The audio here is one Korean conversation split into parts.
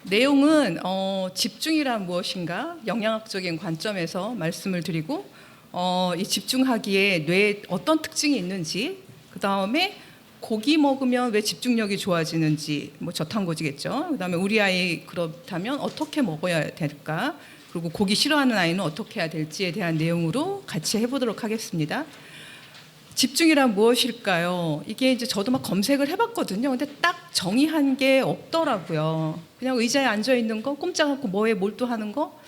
내용은 집중이란 무엇인가 영양학적인 관점에서 말씀을 드리고 이 집중하기에 뇌에 어떤 특징이 있는지, 그 다음에 고기 먹으면 왜 집중력이 좋아지는지, 뭐 저탄고지겠죠. 그 다음에 우리 아이 그렇다면 어떻게 먹어야 될까, 그리고 고기 싫어하는 아이는 어떻게 해야 될지에 대한 내용으로 같이 해보도록 하겠습니다. 집중이란 무엇일까요? 이게 이제 저도 막 검색을 해봤거든요. 근데 딱 정의한 게 없더라고요. 그냥 의자에 앉아 있는 거, 꼼짝 않고 뭐에 몰두하는 거,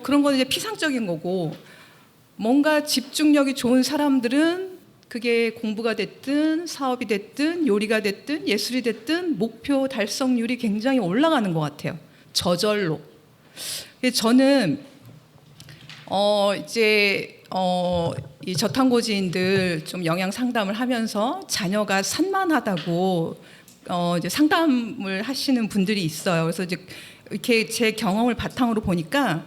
그런 건 이제 피상적인 거고, 뭔가 집중력이 좋은 사람들은 그게 공부가 됐든 사업이 됐든 요리가 됐든 예술이 됐든 목표 달성률이 굉장히 올라가는 것 같아요. 저절로. 저는 이 저탄고지인들 좀 영양 상담을 하면서 자녀가 산만하다고 이제 상담을 하시는 분들이 있어요. 그래서 이제 이렇게 제 경험을 바탕으로 보니까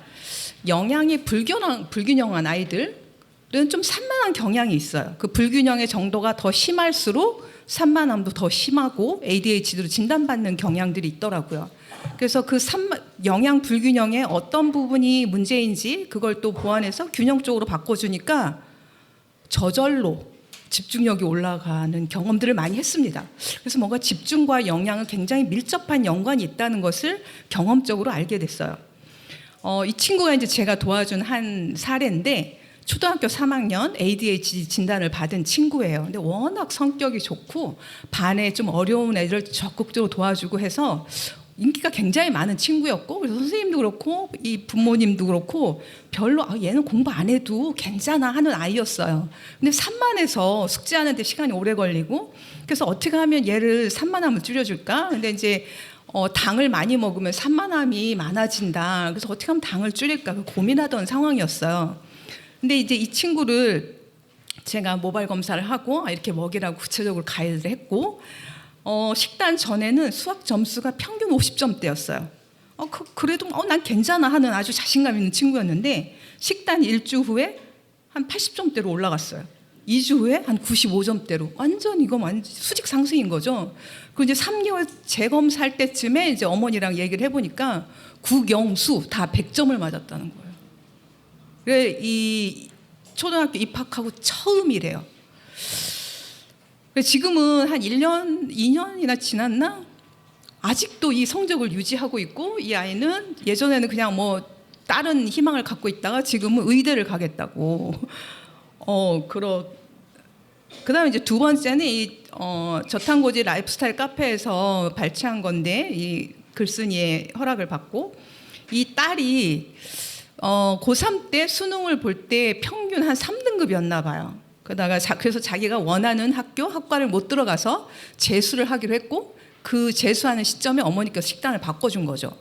영양이 불균형한 아이들은 좀 산만한 경향이 있어요. 그 불균형의 정도가 더 심할수록 산만함도 더 심하고 ADHD로 진단받는 경향들이 있더라고요. 그래서 그 영양 불균형의 어떤 부분이 문제인지 그걸 또 보완해서 균형 쪽으로 바꿔주니까 저절로 집중력이 올라가는 경험들을 많이 했습니다. 그래서 뭔가 집중과 영양은 굉장히 밀접한 연관이 있다는 것을 경험적으로 알게 됐어요. 이 친구가 이제 제가 도와준 한 사례인데, 초등학교 3학년 ADHD 진단을 받은 친구예요. 근데 워낙 성격이 좋고 반에 좀 어려운 애들을 적극적으로 도와주고 해서 인기가 굉장히 많은 친구였고, 그래서 선생님도 그렇고 이 부모님도 그렇고 별로 얘는 공부 안 해도 괜찮아 하는 아이였어요. 근데 산만해서 숙제하는데 시간이 오래 걸리고, 그래서 어떻게 하면 얘를 산만함을 줄여줄까? 근데 이제 당을 많이 먹으면 산만함이 많아진다. 그래서 어떻게 하면 당을 줄일까 고민하던 상황이었어요. 근데 이제 이 친구를 제가 모발 검사를 하고 이렇게 먹이라고 구체적으로 가이드를 했고, 식단 전에는 수학 점수가 평균 50점대였어요. 그래도 난 괜찮아 하는 아주 자신감 있는 친구였는데, 식단 1주 후에 한 80점대로 올라갔어요. 2주 후에 한 95점대로. 완전 수직 상승인 거죠. 그리고 이제 3개월 재검사할 때쯤에 이제 어머니랑 얘기를 해보니까 국영수 다 100점을 맞았다는 거예요. 그래, 이 초등학교 입학하고 처음이래요. 지금은 한 1년, 2년이나 지났나? 아직도 이 성적을 유지하고 있고, 이 아이는 예전에는 그냥 뭐 다른 희망을 갖고 있다가 지금은 의대를 가겠다고. 그다음에 이제 두 번째는 이 저탄고지 라이프스타일 카페에서 발췌한 건데, 이 글쓴이의 허락을 받고, 이 딸이 고3 때 수능을 볼 때 평균 한 3등급이었나 봐요. 그래서 자기가 원하는 학과를 못 들어가서 재수를 하기로 했고, 그 재수하는 시점에 어머니께서 식단을 바꿔준 거죠.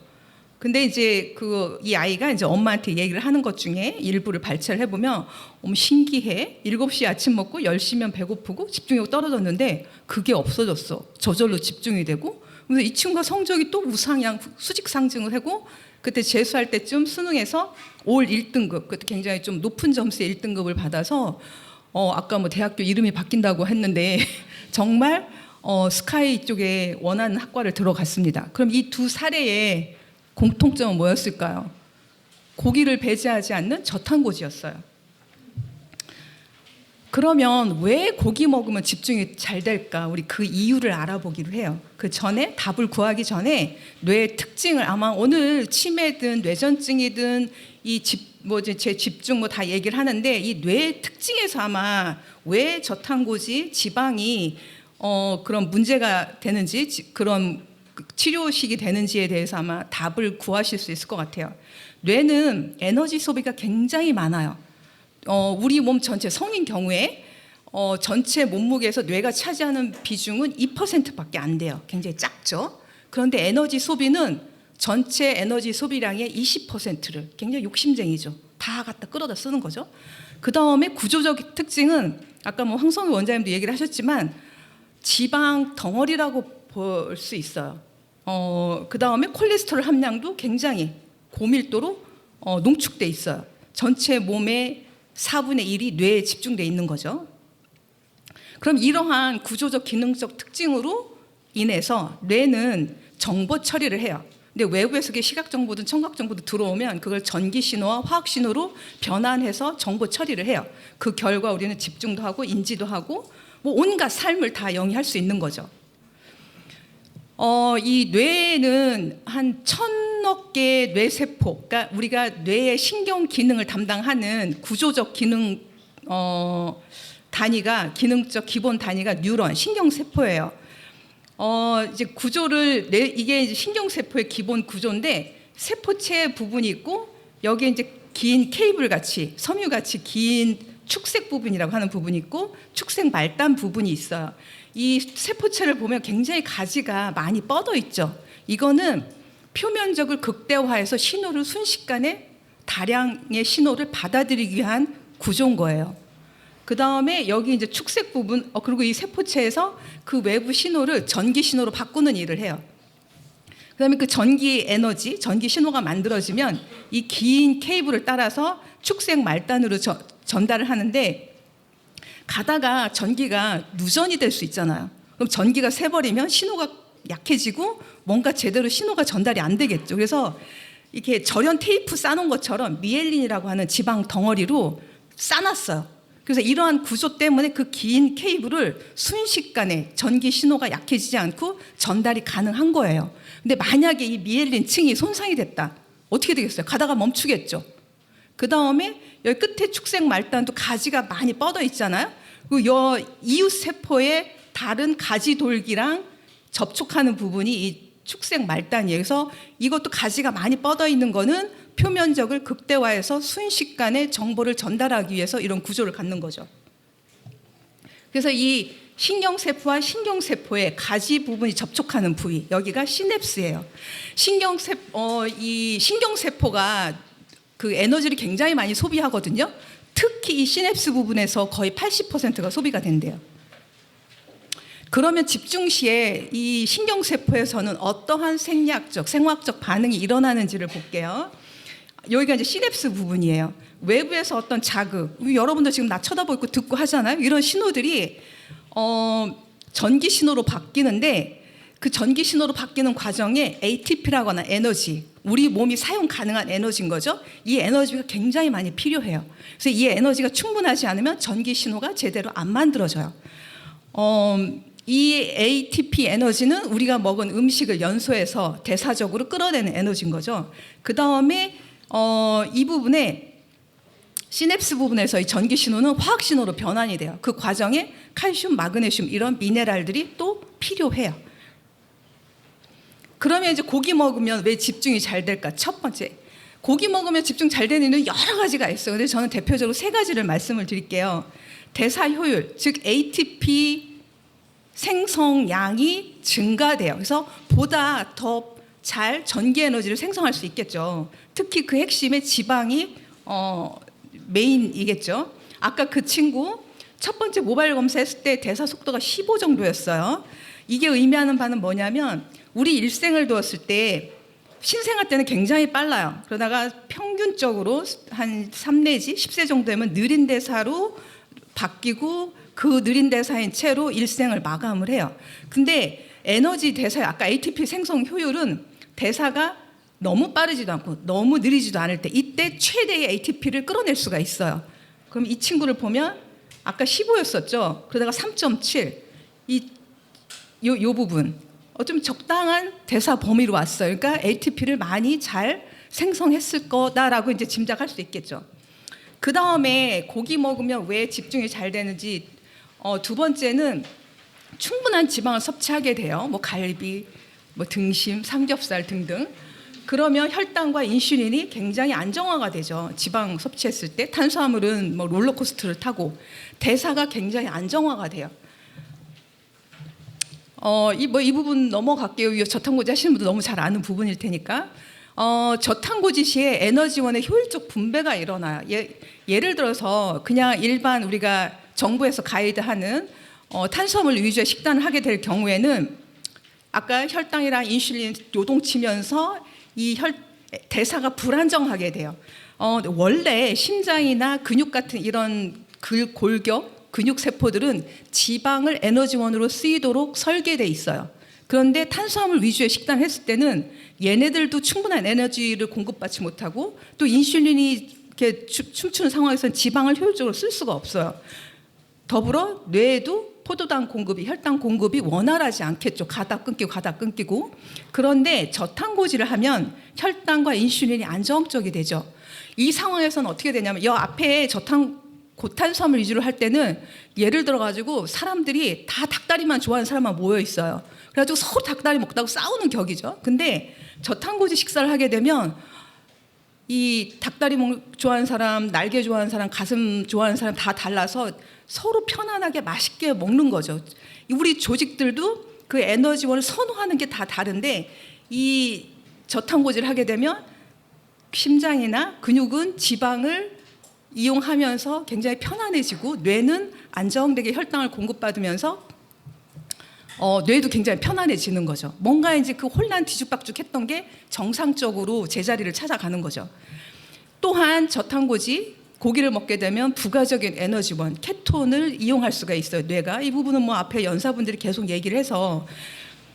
근데 이제 이 아이가 이제 엄마한테 얘기를 하는 것 중에 일부를 발췌를 해보면, 신기해. 7시에 아침 먹고 10시면 배고프고 집중력 떨어졌는데 그게 없어졌어. 저절로 집중이 되고. 그래서 이 친구가 성적이 또 우상향 수직 상승을 하고, 그때 재수할 때쯤 수능에서 올 1등급, 그때 굉장히 좀 높은 점수의 1등급을 받아서 아까 뭐 대학교 이름이 바뀐다고 했는데 정말 스카이 쪽에 원하는 학과를 들어갔습니다. 그럼 이 두 사례의 공통점은 뭐였을까요? 고기를 배제하지 않는 저탄고지였어요. 그러면 왜 고기 먹으면 집중이 잘 될까? 우리 그 이유를 알아보기로 해요. 그 전에 답을 구하기 전에 뇌의 특징을, 아마 오늘 치매든 뇌전증이든 제 집중 뭐 다 얘기를 하는데, 이 뇌의 특징에서 아마 왜 저탄고지 지방이 그런 문제가 되는지, 그런 치료식이 되는지에 대해서 아마 답을 구하실 수 있을 것 같아요. 뇌는 에너지 소비가 굉장히 많아요. 우리 몸 전체 성인 경우에 전체 몸무게에서 뇌가 차지하는 비중은 2%밖에 안 돼요. 굉장히 작죠. 그런데 에너지 소비는 전체 에너지 소비량의 20%를, 굉장히 욕심쟁이죠. 다 갖다 끌어다 쓰는 거죠. 그 다음에 구조적 특징은 아까 뭐 황성희 원장님도 얘기를 하셨지만 지방 덩어리라고 볼 수 있어요. 그 다음에 콜레스테롤 함량도 굉장히 고밀도로 농축돼 있어요. 전체 몸의 4분의 1이 뇌에 집중돼 있는 거죠. 그럼 이러한 구조적 기능적 특징으로 인해서 뇌는 정보 처리를 해요. 근데 외부에서 시각 정보든 청각 정보도 들어오면 그걸 전기 신호와 화학 신호로 변환해서 정보 처리를 해요. 그 결과 우리는 집중도 하고 인지도 하고 뭐 온갖 삶을 다 영위할 수 있는 거죠. 이 뇌에는 한 1000억 개의 뇌세포, 그러니까 우리가 뇌의 신경 기능을 담당하는 구조적 기능 단위가, 기능적 기본 단위가 뉴런, 신경세포예요. 이제 구조를, 이게 이제 신경세포의 기본 구조인데, 세포체 부분이 있고, 여기에 이제 긴 케이블 같이, 섬유 같이 긴 축색 부분이라고 하는 부분이 있고, 축색 말단 부분이 있어요. 이 세포체를 보면 굉장히 가지가 많이 뻗어 있죠. 이거는 표면적을 극대화해서 신호를 순식간에 다량의 신호를 받아들이기 위한 구조인 거예요. 그 다음에 여기 이제 축색 부분, 그리고 이 세포체에서 그 외부 신호를 전기 신호로 바꾸는 일을 해요. 그 다음에 그 전기 에너지, 전기 신호가 만들어지면 이 긴 케이블을 따라서 축색 말단으로 전달을 하는데, 가다가 전기가 누전이 될 수 있잖아요. 그럼 전기가 새버리면 신호가 약해지고 뭔가 제대로 신호가 전달이 안 되겠죠. 그래서 이렇게 절연 테이프 싸놓은 것처럼 미엘린이라고 하는 지방 덩어리로 싸놨어요. 그래서 이러한 구조 때문에 그 긴 케이블을 순식간에 전기 신호가 약해지지 않고 전달이 가능한 거예요. 근데 만약에 이 미엘린 층이 손상이 됐다. 어떻게 되겠어요? 가다가 멈추겠죠. 그 다음에 여기 끝에 축색 말단도 가지가 많이 뻗어 있잖아요. 그리고 이웃 세포의 다른 가지 돌기랑 접촉하는 부분이 이 축색 말단이에요. 그래서 이것도 가지가 많이 뻗어 있는 거는 표면적을 극대화해서 순식간에 정보를 전달하기 위해서 이런 구조를 갖는 거죠. 그래서 이 신경세포와 신경세포의 가지 부분이 접촉하는 부위, 여기가 시냅스예요. 이 신경세포가 그 에너지를 굉장히 많이 소비하거든요. 특히 이 시냅스 부분에서 거의 80%가 소비가 된대요. 그러면 집중 시에 이 신경세포에서는 어떠한 생리학적, 생화학적 반응이 일어나는지를 볼게요. 여기가 이제 시냅스 부분이에요. 외부에서 어떤 자극, 여러분도 지금 나 쳐다보고 있고 듣고 하잖아요. 이런 신호들이 전기 신호로 바뀌는데, 그 전기 신호로 바뀌는 과정에 ATP라고 하는 에너지, 우리 몸이 사용 가능한 에너지인 거죠. 이 에너지가 굉장히 많이 필요해요. 그래서 이 에너지가 충분하지 않으면 전기 신호가 제대로 안 만들어져요. 이 ATP 에너지는 우리가 먹은 음식을 연소해서 대사적으로 끌어내는 에너지인 거죠. 그 다음에 이 부분에 시냅스 부분에서 이 전기 신호는 화학 신호로 변환이 돼요. 그 과정에 칼슘, 마그네슘 이런 미네랄들이 또 필요해요. 그러면 이제 고기 먹으면 왜 집중이 잘 될까? 첫 번째, 고기 먹으면 집중 잘 되는 이유는 여러 가지가 있어요. 근데 저는 대표적으로 3가지를 말씀을 드릴게요. 대사 효율, 즉 ATP 생성량이 증가돼요. 그래서 보다 더 잘 전기 에너지를 생성할 수 있겠죠. 특히 그 핵심의 지방이 메인이겠죠. 아까 그 친구 첫 번째 모바일 검사했을 때 대사 속도가 15 정도였어요. 이게 의미하는 바는 뭐냐면, 우리 일생을 두었을 때 신생아 때는 굉장히 빨라요. 그러다가 평균적으로 한 3 내지 10세 정도 되면 느린 대사로 바뀌고, 그 느린 대사인 채로 일생을 마감을 해요. 근데 에너지 대사, 아까 ATP 생성 효율은 대사가 너무 빠르지도 않고 너무 느리지도 않을 때, 이때 최대의 ATP를 끌어낼 수가 있어요. 그럼 이 친구를 보면 아까 15였었죠. 그러다가 3.7, 요 부분 좀 적당한 대사 범위로 왔어요. 그러니까 ATP를 많이 잘 생성했을 거다라고 이제 짐작할 수 있겠죠. 그 다음에 고기 먹으면 왜 집중이 잘 되는지, 2번째는 충분한 지방을 섭취하게 돼요. 뭐 갈비, 뭐 등심, 삼겹살 등등. 그러면 혈당과 인슐린이 굉장히 안정화가 되죠. 지방 섭취했을 때 탄수화물은 뭐 롤러코스터를 타고 대사가 굉장히 안정화가 돼요. 이 부분 넘어갈게요. 저탄고지 하시는 분도 너무 잘 아는 부분일 테니까. 저탄고지 시에 에너지원의 효율적 분배가 일어나요. 예를 들어서 그냥 일반 우리가 정부에서 가이드하는 탄수화물 위주의 식단을 하게 될 경우에는 아까 혈당이랑 인슐린 요동치면서 이 대사가 불안정하게 돼요. 원래 심장이나 근육 같은 이런 골격, 근육 세포들은 지방을 에너지원으로 쓰이도록 설계돼 있어요. 그런데 탄수화물 위주의 식단을 했을 때는 얘네들도 충분한 에너지를 공급받지 못하고 또 인슐린이 이렇게 춤추는 상황에서는 지방을 효율적으로 쓸 수가 없어요. 더불어 뇌에도 포도당 공급이, 혈당 공급이 원활하지 않겠죠. 가다 끊기고. 그런데 저탄고지를 하면 혈당과 인슐린이 안정적이 되죠. 이 상황에서는 어떻게 되냐면 이 앞에 고탄수화물 위주로 할 때는 예를 들어 가지고 사람들이 다 닭다리만 좋아하는 사람만 모여 있어요. 그래가지고 서로 닭다리 먹다고 싸우는 격이죠. 근데 저탄고지 식사를 하게 되면 이 닭다리 좋아하는 사람, 날개 좋아하는 사람, 가슴 좋아하는 사람 다 달라서 서로 편안하게 맛있게 먹는 거죠. 우리 조직들도 그 에너지원을 선호하는 게 다 다른데 이 저탄고지를 하게 되면 심장이나 근육은 지방을 이용하면서 굉장히 편안해지고 뇌는 안정되게 혈당을 공급받으면서 뇌도 굉장히 편안해지는 거죠. 뭔가 이제 그 혼란 뒤죽박죽했던 게 정상적으로 제자리를 찾아가는 거죠. 또한 저탄고지 고기를 먹게 되면 부가적인 에너지원 케톤을 이용할 수가 있어요. 뇌가 이 부분은 뭐 앞에 연사분들이 계속 얘기를 해서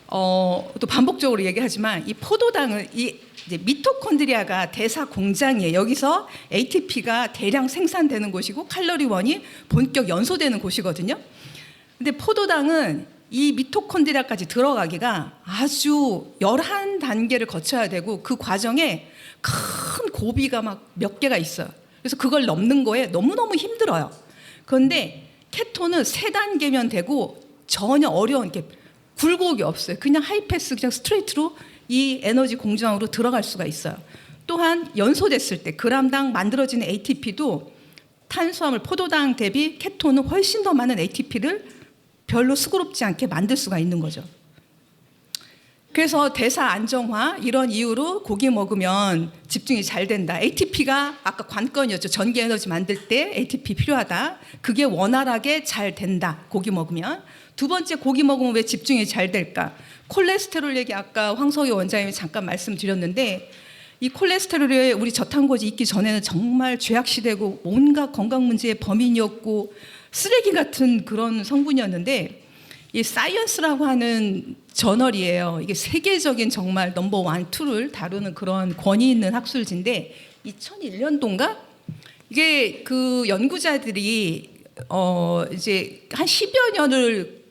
또 반복적으로 얘기하지만 이 포도당은 이제 미토콘드리아가 대사 공장이에요. 여기서 ATP가 대량 생산되는 곳이고 칼로리원이 본격 연소되는 곳이거든요. 근데 포도당은 이 미토콘드리아까지 들어가기가 아주 11단계를 거쳐야 되고 그 과정에 큰 고비가 막 몇 개가 있어요. 그래서 그걸 넘는 거에 너무너무 힘들어요. 그런데 케톤은 3단계면 되고 전혀 어려운 게 굴곡이 없어요. 그냥 하이패스 그냥 스트레이트로 이 에너지 공장으로 들어갈 수가 있어요. 또한 연소됐을 때 그람당 만들어지는 ATP도 탄수화물 포도당 대비 케톤은 훨씬 더 많은 ATP를 별로 수고롭지 않게 만들 수가 있는 거죠. 그래서 대사 안정화 이런 이유로 고기 먹으면 집중이 잘 된다. ATP가 아까 관건이었죠. 전기 에너지 만들 때 ATP 필요하다. 그게 원활하게 잘 된다. 고기 먹으면. 두 번째, 고기 먹으면 왜 집중이 잘 될까? 콜레스테롤 얘기 아까 황석희 원장님이 잠깐 말씀드렸는데 이 콜레스테롤이 우리 저탄고지 있기 전에는 정말 죄악시되고 온갖 건강 문제의 범인이었고 쓰레기 같은 그런 성분이었는데 이 사이언스라고 하는 저널이에요. 이게 세계적인 정말 넘버 1, 2를 다루는 그런 권위 있는 학술지인데 2001년도인가 이게 그 연구자들이 이제 한 10여 년을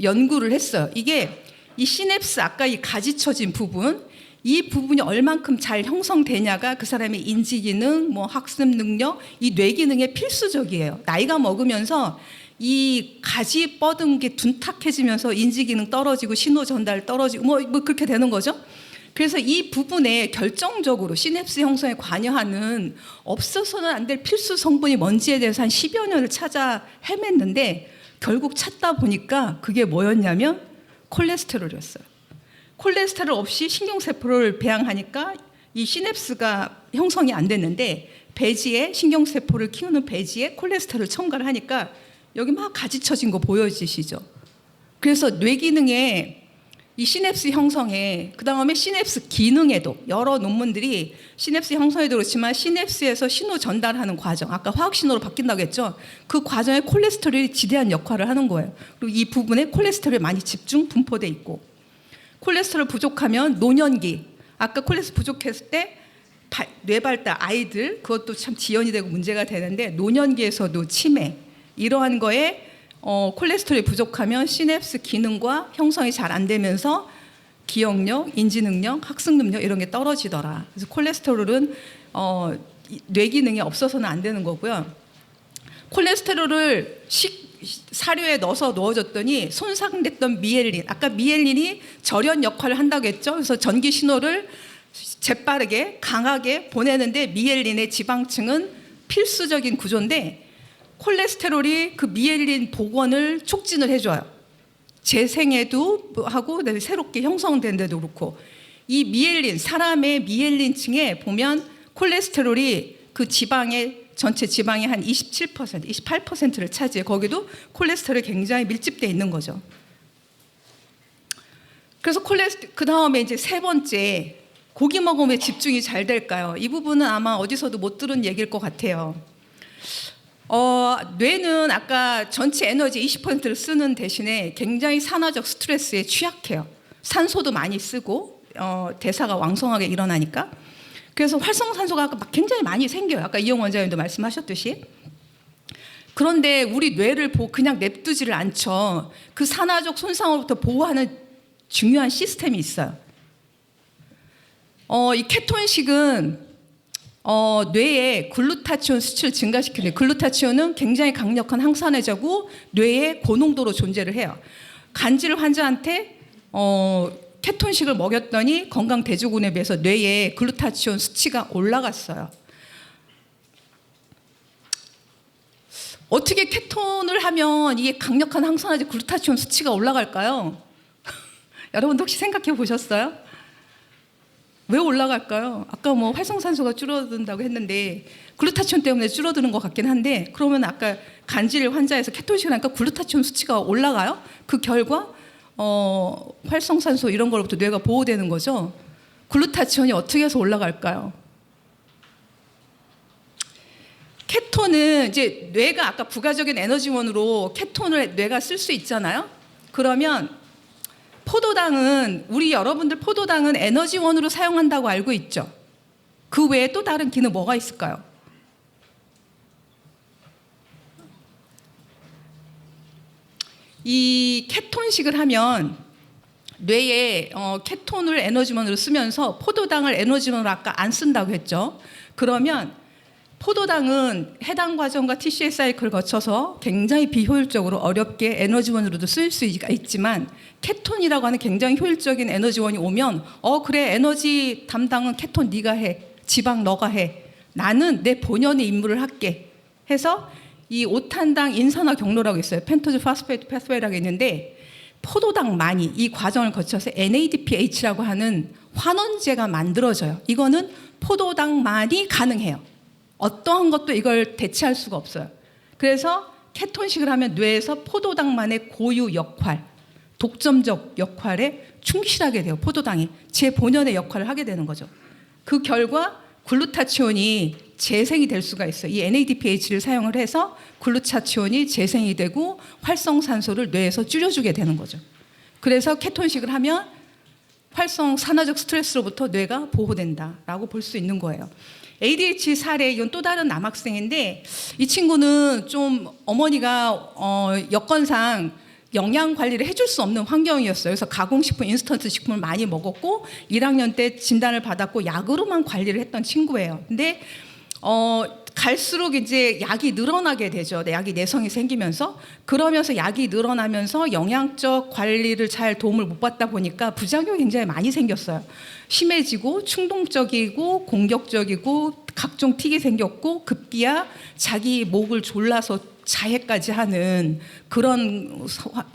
연구를 했어요. 이게 이 시냅스 아까 이 가지쳐진 부분 이 부분이 얼만큼 잘 형성되냐가 그 사람의 인지 기능, 뭐 학습 능력, 이 뇌 기능에 필수적이에요. 나이가 먹으면서 이 가지 뻗은 게 둔탁해지면서 인지 기능 떨어지고 신호 전달 떨어지고 뭐 그렇게 되는 거죠. 그래서 이 부분에 결정적으로 시냅스 형성에 관여하는 없어서는 안 될 필수 성분이 뭔지에 대해서 한 10여 년을 찾아 헤맸는데 결국 찾다 보니까 그게 뭐였냐면 콜레스테롤이었어요. 콜레스테롤 없이 신경세포를 배양하니까 이 시냅스가 형성이 안 됐는데 배지에 신경세포를 키우는 배지에 콜레스테롤을 첨가를 하니까 여기 막 가지쳐진 거 보여지시죠? 그래서 뇌 기능에 이 시냅스 형성에 그다음에 시냅스 기능에도 여러 논문들이 시냅스 형성에도 그렇지만 시냅스에서 신호 전달하는 과정 아까 화학 신호로 바뀐다고 했죠. 그 과정에 콜레스테롤이 지대한 역할을 하는 거예요. 그리고 이 부분에 콜레스테롤이 많이 집중 분포돼 있고 콜레스테롤 부족하면 노년기 아까 콜레스테롤 부족했을 때 뇌발달 아이들 그것도 참 지연이 되고 문제가 되는데 노년기에서도 치매 이러한 거에 콜레스테롤이 부족하면 시냅스 기능과 형성이 잘 안 되면서 기억력, 인지능력, 학습능력 이런 게 떨어지더라. 그래서 콜레스테롤은 뇌 기능이 없어서는 안 되는 거고요. 콜레스테롤을 사료에 넣어줬더니 손상됐던 미엘린, 아까 미엘린이 절연 역할을 한다고 했죠. 그래서 전기 신호를 재빠르게 강하게 보내는데 미엘린의 지방층은 필수적인 구조인데 콜레스테롤이 그 미엘린 복원을 촉진을 해줘요. 재생에도 하고 새롭게 형성된 데도 그렇고 이 미엘린, 사람의 미엘린층에 보면 콜레스테롤이 그 지방의 전체 지방의 한 27%, 28%를 차지해. 거기도 콜레스테롤이 굉장히 밀집되어 있는 거죠. 그래서 그 다음에 이제 세 번째, 고기 먹으면 왜 집중이 잘 될까요? 이 부분은 아마 어디서도 못 들은 얘기일 것 같아요. 뇌는 아까 전체 에너지 20%를 쓰는 대신에 굉장히 산화적 스트레스에 취약해요. 산소도 많이 쓰고 대사가 왕성하게 일어나니까. 그래서 활성산소가 막 굉장히 많이 생겨요. 아까 이용 원장님도 말씀하셨듯이. 그런데 우리 뇌를 그냥 냅두지를 않죠. 그 산화적 손상으로부터 보호하는 중요한 시스템이 있어요. 이 케톤식은 뇌에 글루타치온 수치를 증가시키는, 글루타치온은 굉장히 강력한 항산화제고 뇌에 고농도로 존재를 해요. 간질 환자한테 케톤식을 먹였더니 건강 대조군에 비해서 뇌에 글루타치온 수치가 올라갔어요. 어떻게 케톤을 하면 이게 강력한 항산화제 글루타치온 수치가 올라갈까요? 여러분도 혹시 생각해 보셨어요? 왜 올라갈까요? 아까 뭐 활성산소가 줄어든다고 했는데 글루타치온 때문에 줄어드는 것 같긴 한데, 그러면 아까 간질 환자에서 케톤식을 하니까 글루타치온 수치가 올라가요? 그 결과 활성산소 이런 걸로부터 뇌가 보호되는 거죠. 글루타치온이 어떻게 해서 올라갈까요? 케톤은 이제 뇌가 아까 부가적인 에너지원으로 케톤을 뇌가 쓸 수 있잖아요. 그러면 포도당은, 여러분들 포도당은 에너지원으로 사용한다고 알고 있죠. 그 외에 또 다른 기능 뭐가 있을까요? 이 케톤식을 하면 뇌에 케톤을 에너지원으로 쓰면서 포도당을 에너지원으로 아까 안 쓴다고 했죠. 그러면 포도당은 해당 과정과 TCA 사이클을 거쳐서 굉장히 비효율적으로 어렵게 에너지원으로도 쓰일 수가 있지만, 케톤이라고 하는 굉장히 효율적인 에너지원이 오면 그래, 에너지 담당은 케톤 네가 해, 지방 너가 해, 나는 내 본연의 임무를 할게 해서 이 5탄당 인산화 경로라고 있어요. 펜토즈 파스페이트 패스웨이라고 있는데, 포도당만이 이 과정을 거쳐서 NADPH라고 하는 환원제가 만들어져요. 이거는 포도당만이 가능해요. 어떠한 것도 이걸 대체할 수가 없어요. 그래서 케톤식을 하면 뇌에서 포도당만의 고유 역할, 독점적 역할에 충실하게 돼요. 포도당이 제 본연의 역할을 하게 되는 거죠. 그 결과 글루타치온이 재생이 될 수가 있어요. 이 NADPH를 사용을 해서 글루타치온이 재생이 되고 활성산소를 뇌에서 줄여주게 되는 거죠. 그래서 케톤식을 하면 활성산화적 스트레스로부터 뇌가 보호된다라고 볼 수 있는 거예요. ADHD 사례, 이건 또 다른 남학생인데, 이 친구는 좀 어머니가 여건상 영양 관리를 해줄 수 없는 환경이었어요. 그래서 가공식품, 인스턴트 식품을 많이 먹었고 1학년 때 진단을 받았고 약으로만 관리를 했던 친구예요. 근데 갈수록 이제 약이 늘어나게 되죠. 약이 내성이 생기면서, 그러면서 약이 늘어나면서 영양적 관리를 잘 도움을 못 받다 보니까 부작용이 굉장히 많이 생겼어요. 심해지고 충동적이고 공격적이고 각종 틱이 생겼고 급기야 자기 목을 졸라서 자해까지 하는 그런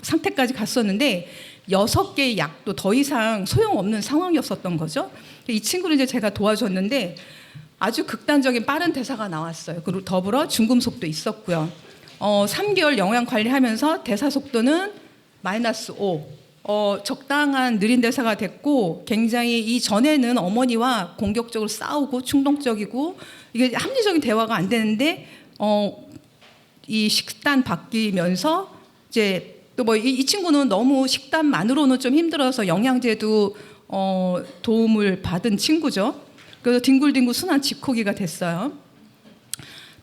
상태까지 갔었는데, 6개의 약도 더 이상 소용없는 상황이었었던 거죠. 이 친구를 이제 제가 도와줬는데 아주 극단적인 빠른 대사가 나왔어요. 그리고 더불어 중금속도 있었고요. 3개월 영양 관리하면서 대사 속도는 -5. 적당한 느린 대사가 됐고, 굉장히 이전에는 어머니와 공격적으로 싸우고 충동적이고 이게 합리적인 대화가 안 되는데 이 식단 바뀌면서 이제 또 뭐 이 친구는 너무 식단만으로는 좀 힘들어서 영양제도 도움을 받은 친구죠. 그래서 뒹굴뒹굴 순환 집코기가 됐어요.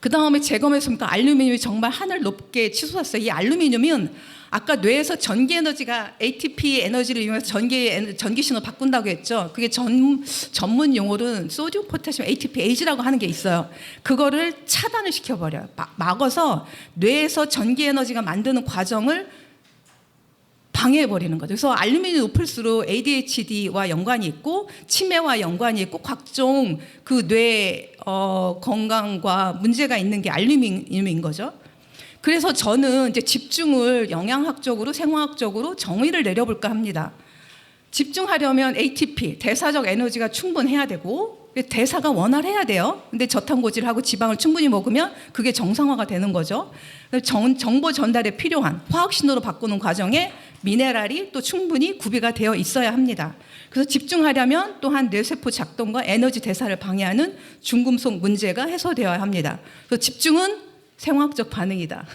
그 다음에 재검해서 보니까 알루미늄이 정말 하늘 높게 치솟았어요. 이 알루미늄은 아까 뇌에서 전기 에너지가 ATP 에너지를 이용해서 전기 신호 바꾼다고 했죠. 그게 전문 용어로는 소디움 포타시움 ATPage라고 하는 게 있어요. 그거를 차단을 시켜버려요. 막아서 뇌에서 전기 에너지가 만드는 과정을 방해해버리는 거죠. 그래서 알루미늄이 높을수록 ADHD와 연관이 있고 치매와 연관이 있고 각종 그 뇌 건강과 문제가 있는 게 알루미늄인 거죠. 그래서 저는 이제 집중을 영양학적으로 생화학적으로 정의를 내려볼까 합니다. 집중하려면 ATP, 대사적 에너지가 충분해야 되고 대사가 원활해야 돼요. 근데 저탄고지를 하고 지방을 충분히 먹으면 그게 정상화가 되는 거죠. 정보 전달에 필요한 화학신호로 바꾸는 과정에 미네랄이 또 충분히 구비가 되어 있어야 합니다. 그래서 집중하려면 또한 뇌세포 작동과 에너지 대사를 방해하는 중금속 문제가 해소되어야 합니다. 그래서 집중은 생화학적 반응이다.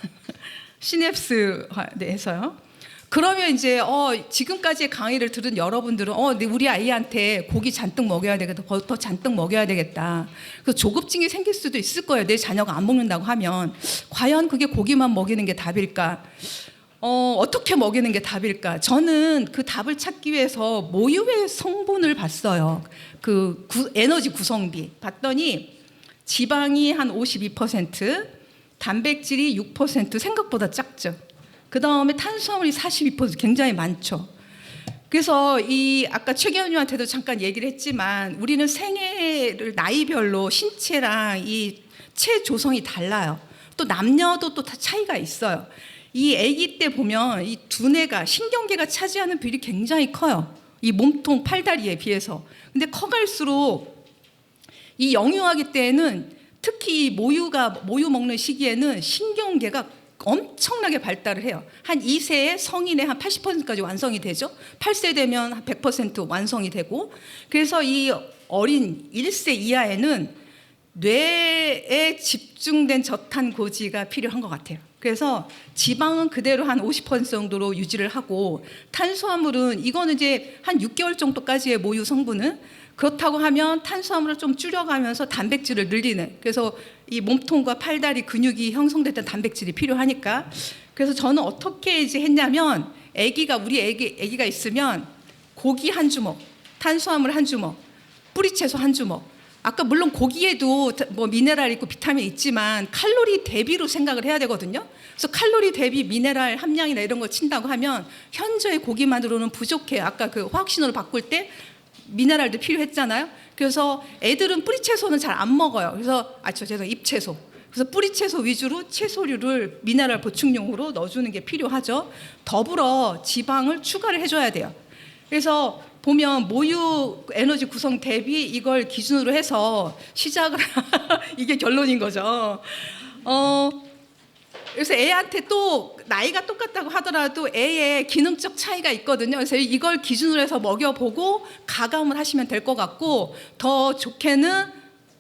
시냅스에서요. 그러면 이제 지금까지의 강의를 들은 여러분들은 근데 우리 아이한테 고기 잔뜩 먹여야 되겠다, 버터 잔뜩 먹여야 되겠다. 그래서 조급증이 생길 수도 있을 거예요. 내 자녀가 안 먹는다고 하면 과연 그게 고기만 먹이는 게 답일까? 어떻게 먹이는 게 답일까? 저는 그 답을 찾기 위해서 모유의 성분을 봤어요. 에너지 구성비 봤더니 지방이 한 52%, 단백질이 6%, 생각보다 작죠. 그 다음에 탄수화물이 42%, 굉장히 많죠. 그래서 아까 최경영한테도 잠깐 얘기를 했지만 우리는 생애를 나이별로 신체랑 이 체 조성이 달라요. 또 남녀도 또 다 차이가 있어요. 이 아기 때 보면 이 두뇌가 신경계가 차지하는 비율이 굉장히 커요. 이 몸통 팔다리에 비해서. 근데 커갈수록 이 영유아기 때에는 특히 모유 먹는 시기에는 신경계가 엄청나게 발달을 해요. 한 2세에 성인의 한 80%까지 완성이 되죠. 8세 되면 한 100% 완성이 되고, 그래서 이 어린 1세 이하에는 뇌에 집중된 저탄고지가 필요한 것 같아요. 그래서 지방은 그대로 한 50% 정도로 유지를 하고, 탄수화물은 이거는 이제 한 6개월 정도까지의 모유 성분은, 그렇다고 하면 탄수화물을 좀 줄여가면서 단백질을 늘리는, 그래서 이 몸통과 팔다리 근육이 형성될 때 단백질이 필요하니까. 그래서 저는 어떻게 이제 했냐면 우리 아기가 있으면 고기 한 주먹, 탄수화물 한 주먹, 뿌리채소 한 주먹. 아까 물론 고기에도 뭐 미네랄 있고 비타민 있지만 칼로리 대비로 생각을 해야 되거든요. 그래서 칼로리 대비 미네랄 함량이나 이런 거 친다고 하면 현저히 고기만으로는 부족해요. 아까 그 화학신호를 바꿀 때 미네랄도 필요했잖아요. 그래서 애들은 뿌리채소는 잘 안 먹어요. 그래서 잎채소. 그래서 뿌리채소 위주로 채소류를 미네랄 보충용으로 넣어주는 게 필요하죠. 더불어 지방을 추가를 해줘야 돼요. 그래서 보면 모유 에너지 구성 대비 이걸 기준으로 해서 시작을 이게 결론인 거죠. 그래서 애한테 또 나이가 똑같다고 하더라도 애의 기능적 차이가 있거든요. 그래서 이걸 기준으로 해서 먹여보고 가감을 하시면 될 것 같고, 더 좋게는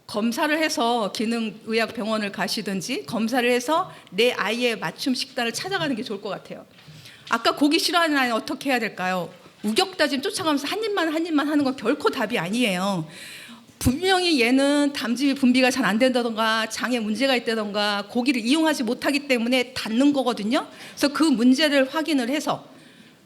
검사를 해서 기능의학병원을 가시든지 검사를 해서 내 아이의 맞춤 식단을 찾아가는 게 좋을 것 같아요. 아까 고기 싫어하는 아이는 어떻게 해야 될까요? 우격다짐 쫓아가면서 한 입만 하는 건 결코 답이 아니에요. 분명히 얘는 담즙이 분비가 잘 안 된다던가 장에 문제가 있다던가 고기를 이용하지 못하기 때문에 닿는 거거든요. 그래서 그 문제를 확인을 해서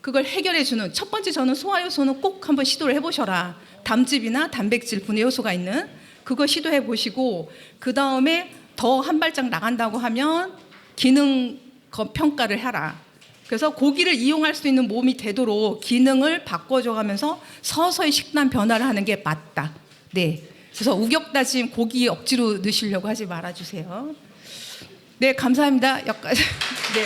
그걸 해결해 주는 첫 번째, 저는 소화 요소는 꼭 한번 시도를 해보셔라. 담즙이나 단백질 분해 요소가 있는 그거 시도해 보시고, 그 다음에 더 한 발짝 나간다고 하면 기능 평가를 해라. 그래서 고기를 이용할 수 있는 몸이 되도록 기능을 바꿔줘가면서 서서히 식단 변화를 하는 게 맞다. 네. 그래서 우격다짐 고기 억지로 넣으시려고 하지 말아주세요. 네, 감사합니다. 여기까지. 네.